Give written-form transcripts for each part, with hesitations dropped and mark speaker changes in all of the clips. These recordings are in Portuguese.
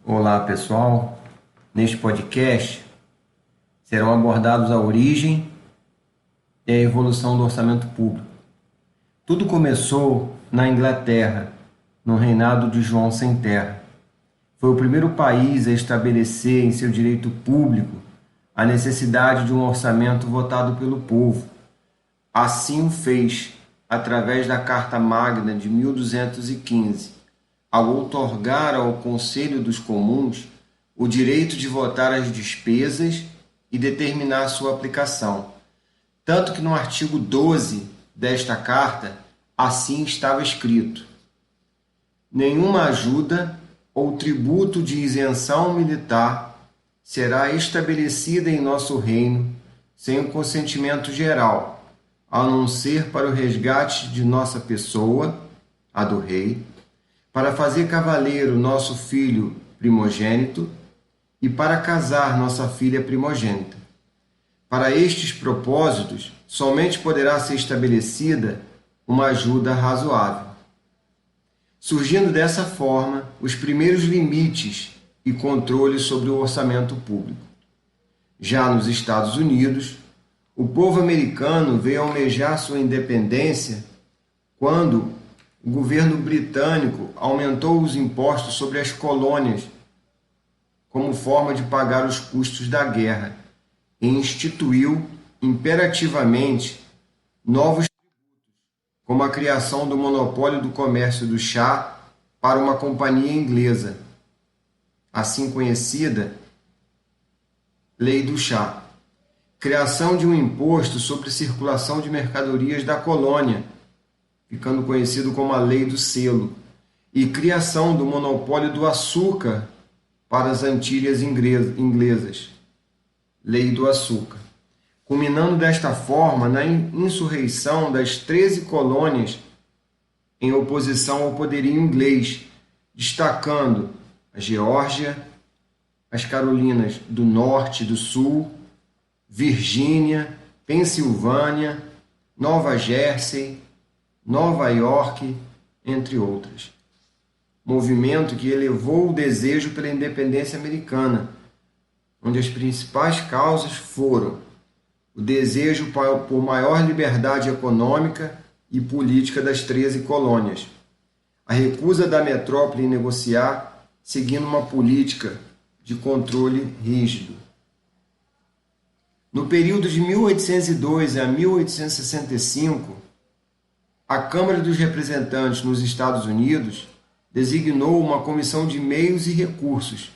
Speaker 1: Olá, pessoal. Neste podcast serão abordados a origem e a evolução do orçamento público. Tudo começou na Inglaterra, no reinado de João Sem Terra. Foi o primeiro país a estabelecer em seu direito público a necessidade de um orçamento votado pelo povo. Assim o fez através da Carta Magna de 1215, ao outorgar ao Conselho dos Comuns o direito de votar as despesas e determinar sua aplicação. Tanto que no artigo 12 desta carta, assim estava escrito: nenhuma ajuda ou tributo de isenção militar será estabelecida em nosso reino sem o consentimento geral, a não ser para o resgate de nossa pessoa, a do rei, para fazer cavaleiro nosso filho primogênito e para casar nossa filha primogênita. Para estes propósitos, somente poderá ser estabelecida uma ajuda razoável. Surgindo dessa forma os primeiros limites e controles sobre o orçamento público. Já nos Estados Unidos, o povo americano veio almejar sua independência quando o governo britânico aumentou os impostos sobre as colônias como forma de pagar os custos da guerra e instituiu imperativamente novos tributos, como a criação do monopólio do comércio do chá para uma companhia inglesa, assim conhecida Lei do Chá, criação de um imposto sobre circulação de mercadorias da colônia, ficando conhecido como a Lei do Selo, e criação do monopólio do açúcar para as Antilhas inglesas, Lei do Açúcar, culminando desta forma na insurreição das 13 colônias em oposição ao poderio inglês, destacando a Geórgia, as Carolinas do Norte e do Sul, Virgínia, Pensilvânia, Nova Jersey, Nova York, entre outras. Movimento que elevou o desejo pela independência americana, onde as principais causas foram o desejo por maior liberdade econômica e política das 13 colônias, a recusa da metrópole em negociar, seguindo uma política de controle rígido. No período de 1802 a 1865, a Câmara dos Representantes nos Estados Unidos designou uma comissão de meios e recursos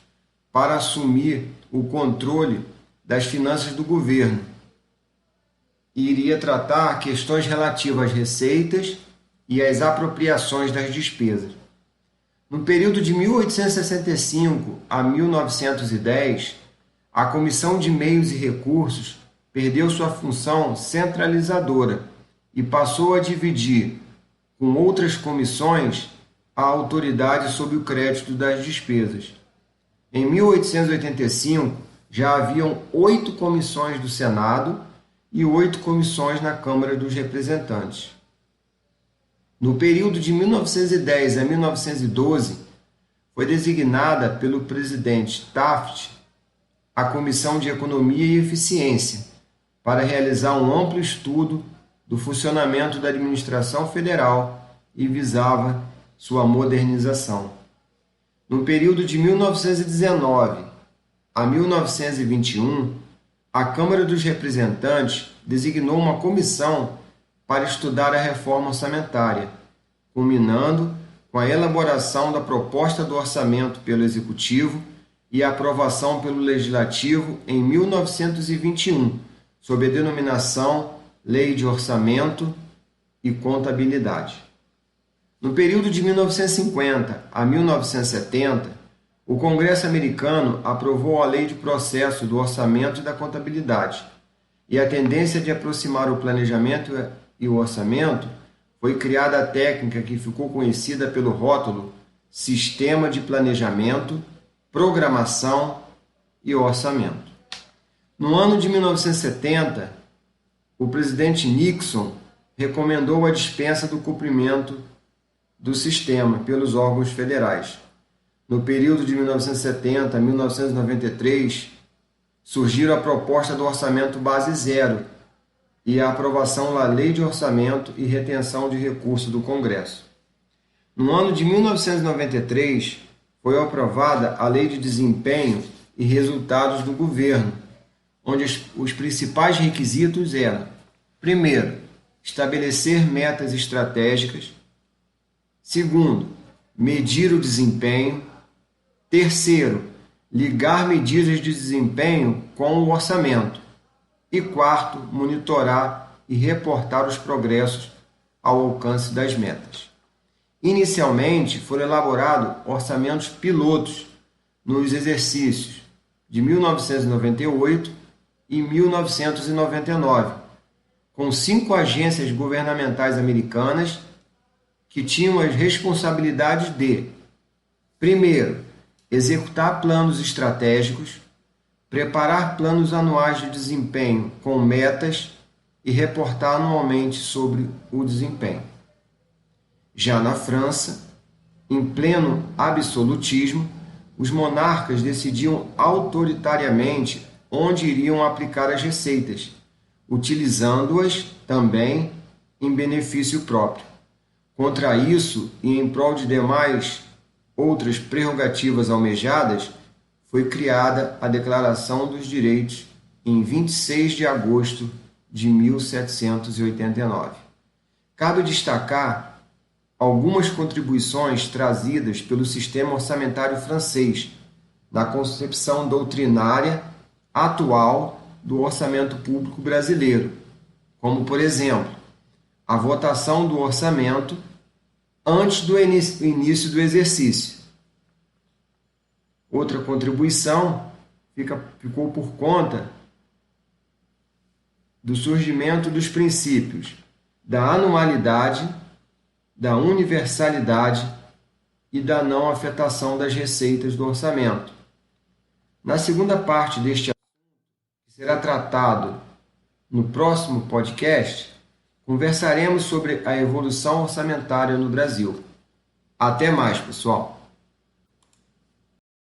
Speaker 1: para assumir o controle das finanças do governo e iria tratar questões relativas às receitas e às apropriações das despesas. No período de 1865 a 1910, a Comissão de Meios e Recursos perdeu sua função centralizadora e passou a dividir com outras comissões a autoridade sobre o crédito das despesas. Em 1885, já haviam 8 comissões do Senado e 8 comissões na Câmara dos Representantes. No período de 1910 a 1912, foi designada pelo presidente Taft a Comissão de Economia e Eficiência para realizar um amplo estudo do funcionamento da administração federal e visava sua modernização. No período de 1919 a 1921, a Câmara dos Representantes designou uma comissão para estudar a reforma orçamentária, culminando com a elaboração da proposta do orçamento pelo Executivo e a aprovação pelo Legislativo em 1921, sob a denominação Lei de Orçamento e Contabilidade. No período de 1950 a 1970, o Congresso americano aprovou a Lei de Processo do Orçamento e da Contabilidade, e a tendência de aproximar o planejamento e o orçamento foi criada a técnica que ficou conhecida pelo rótulo Sistema de Planejamento, Programação e Orçamento. No ano de 1970, o presidente Nixon recomendou a dispensa do cumprimento do sistema pelos órgãos federais. no período de 1970 a 1993, surgiram a proposta do Orçamento Base Zero e a aprovação da Lei de Orçamento e Retenção de Recursos do Congresso. No ano de 1993, foi aprovada a Lei de Desempenho e Resultados do Governo, onde os principais requisitos eram: primeiro, estabelecer metas estratégicas; segundo, medir o desempenho; terceiro, ligar medidas de desempenho com o orçamento; e quarto, monitorar e reportar os progressos ao alcance das metas. Inicialmente, foram elaborados orçamentos pilotos nos exercícios de 1998 e 1999, com 5 agências governamentais americanas que tinham as responsabilidades de: primeiro, executar planos estratégicos; preparar planos anuais de desempenho com metas e reportar anualmente sobre o desempenho. Já na França, em pleno absolutismo, os monarcas decidiam autoritariamente onde iriam aplicar as receitas, utilizando-as também em benefício próprio. Contra isso, e em prol de demais outras prerrogativas almejadas, foi criada a Declaração dos Direitos em 26 de agosto de 1789. Cabe destacar algumas contribuições trazidas pelo sistema orçamentário francês na concepção doutrinária atual do orçamento público brasileiro, como, por exemplo, a votação do orçamento antes do início do exercício. Outra contribuição ficou por conta do surgimento dos princípios da anualidade, da universalidade e da não afetação das receitas do orçamento. Na segunda parte deste assunto, que será tratado no próximo podcast, conversaremos sobre a evolução orçamentária no Brasil. Até mais, pessoal!